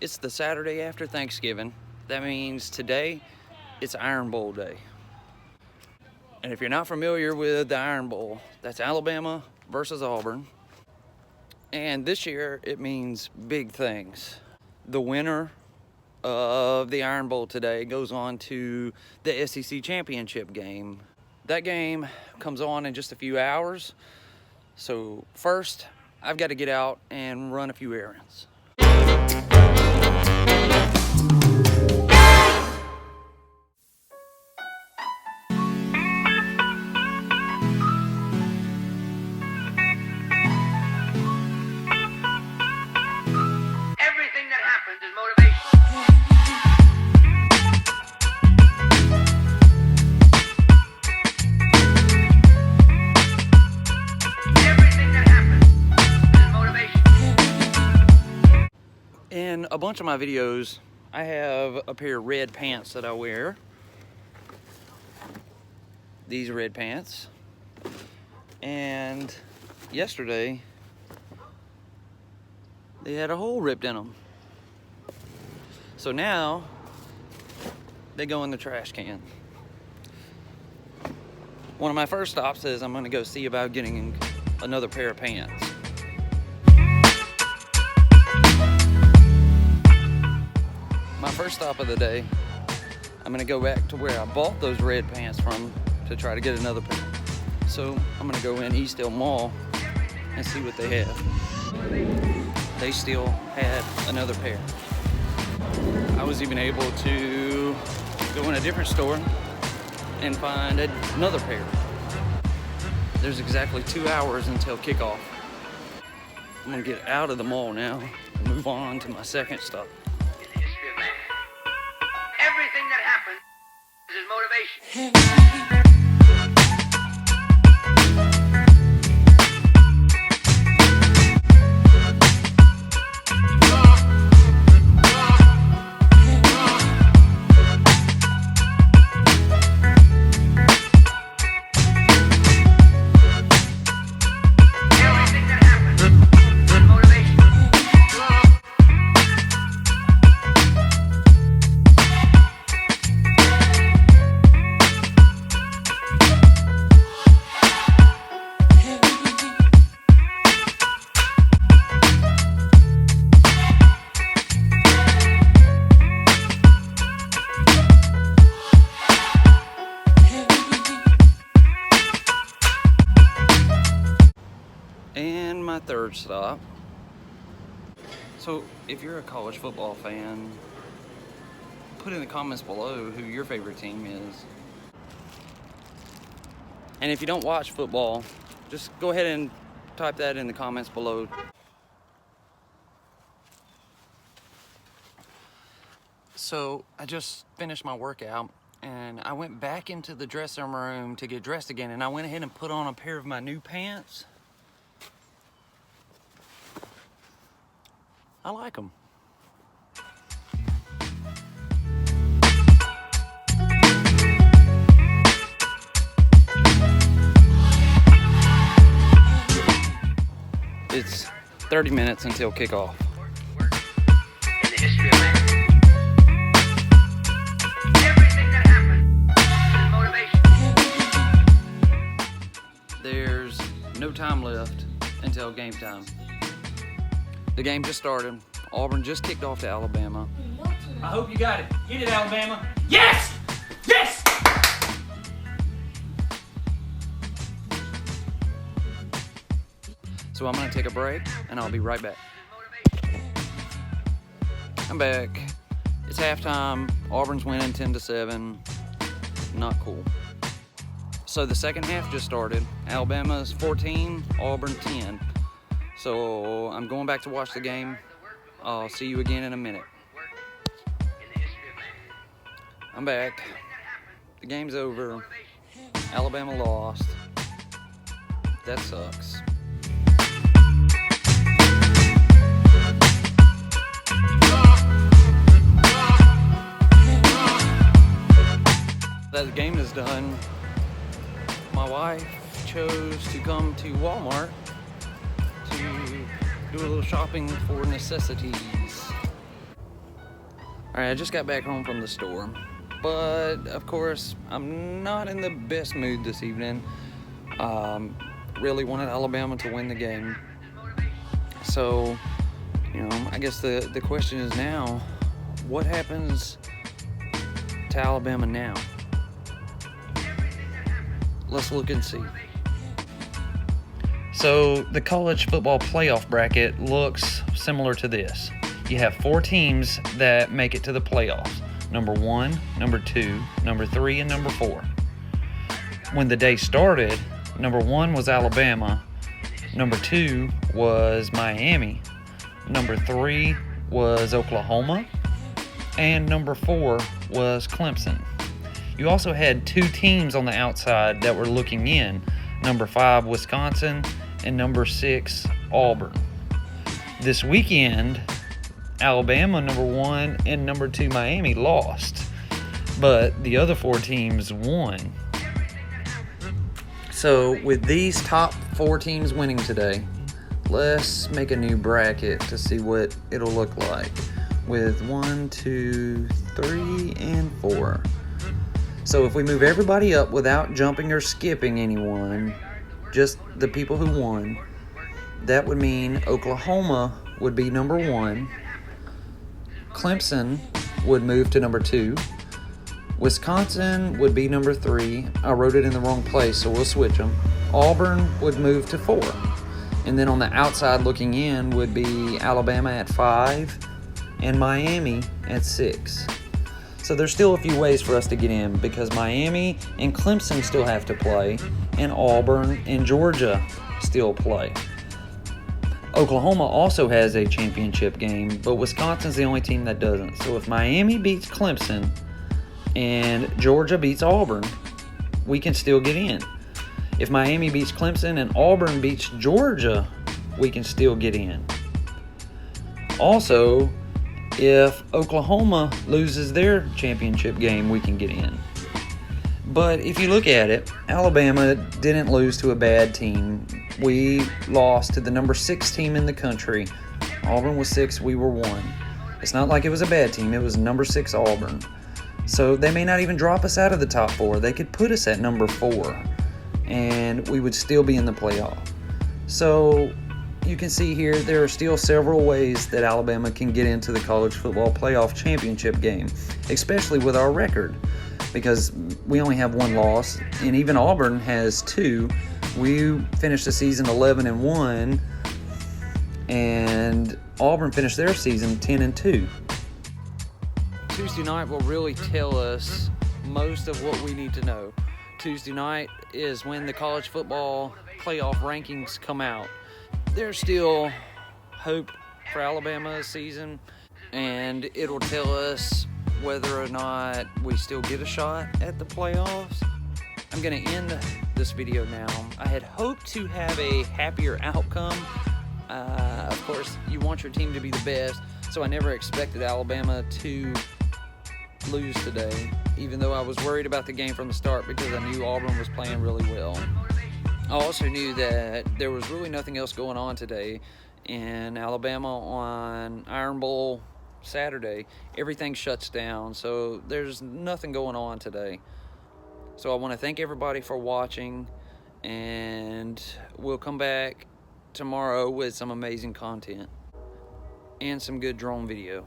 It's the Saturday after Thanksgiving. That means today it's Iron Bowl day. And if you're not familiar with the Iron Bowl, that's Alabama versus Auburn. And this year it means big things. The winner of the Iron Bowl today goes on to the SEC championship game. That game comes on in just a few hours. So first, I've got to get out and run a few errands. In a bunch of my videos, I have a pair of red pants that I wear. These red pants. And yesterday, they had a hole ripped in them. So now, they go in the trash can. One of my first stops is I'm gonna go see about getting another pair of pants. My first stop of the day, I'm gonna go back to where I bought those red pants from to try to get another pair. So I'm gonna go in Eastdale Mall and see what they have. They still had another pair. I was even able to go in a different store and find another pair. There's exactly 2 hours until kickoff. I'm gonna get out of the mall now and move on to my second stop. Everything that happens is motivation. And my third stop. So if you're a college football fan, put in the comments below who your favorite team is. And if you don't watch football, just go ahead and type that in the comments below. So I just finished my workout and I went back into the dressing room to get dressed again, and I went ahead and put on a pair of my new pants. I like them. It's 30 minutes until kickoff. In the history of man. Everything that happens is motivation. There's no time left until game time. The game just started. Auburn just kicked off to Alabama. I hope you got it. Get it, Alabama. Yes! Yes! So I'm gonna take a break and I'll be right back. I'm back. It's halftime. Auburn's winning 10-7. Not cool. So the second half just started. Alabama's 14, Auburn 10. So I'm going back to watch the game. I'll see you again in a minute. I'm back. The game's over. Alabama lost. That sucks. That the game is done, my wife chose to come to Walmart to do a little shopping for necessities. Alright, I just got back home from the store, but of course, I'm not in the best mood this evening. Really wanted Alabama to win the game. So, I guess the question is now, what happens to Alabama now? Let's look and see. So the college football playoff bracket looks similar to this. You have 4 teams that make it to the playoffs. Number 1, number 2, number 3, and number 4. When the day started, number 1 was Alabama, number 2 was Miami, number 3 was Oklahoma, and number 4 was Clemson. You also had 2 teams on the outside that were looking in, number 5 Wisconsin and number 6 Auburn. This weekend, Alabama, number 1, and number 2 Miami lost, but the other 4 teams won. So with these top 4 teams winning today, let's make a new bracket to see what it'll look like with 1, 2, 3, and 4. So if we move everybody up without jumping or skipping anyone, just the people who won, that would mean Oklahoma would be number 1, Clemson would move to number 2, Wisconsin would be number 3. I wrote it in the wrong place, so we'll switch them. Auburn would move to 4. And then on the outside looking in would be Alabama at 5 and Miami at 6. So there's still a few ways for us to get in because Miami and Clemson still have to play and Auburn and Georgia still play. Oklahoma also has a championship game, but Wisconsin's the only team that doesn't. So if Miami beats Clemson and Georgia beats Auburn, we can still get in. If Miami beats Clemson and Auburn beats Georgia, we can still get in. Also, if Oklahoma loses their championship game, we can get in. But if you look at it, Alabama didn't lose to a bad team. We lost to the number 6 team in the country. Auburn was 6, we were 1. It's not like it was a bad team, it was number 6 Auburn. So they may not even drop us out of the top 4. They could put us at number 4, and we would still be in the playoff. So you can see here there are still several ways that Alabama can get into the college football playoff championship game, especially with our record, because we only have 1 loss, and even Auburn has 2. We finished the season 11-1, and Auburn finished their season 10-2. Tuesday night will really tell us most of what we need to know. Tuesday night is when the college football playoff rankings come out. There's still hope for Alabama's season, and it'll tell us whether or not we still get a shot at the playoffs. I'm going to end this video now. I had hoped to have a happier outcome. Of course, you want your team to be the best, so I never expected Alabama to lose today, even though I was worried about the game from the start because I knew Auburn was playing really well. I also knew that there was really nothing else going on today in Alabama on Iron Bowl Saturday. Everything shuts down, so there's nothing going on today. So I want to thank everybody for watching, and we'll come back tomorrow with some amazing content and some good drone video.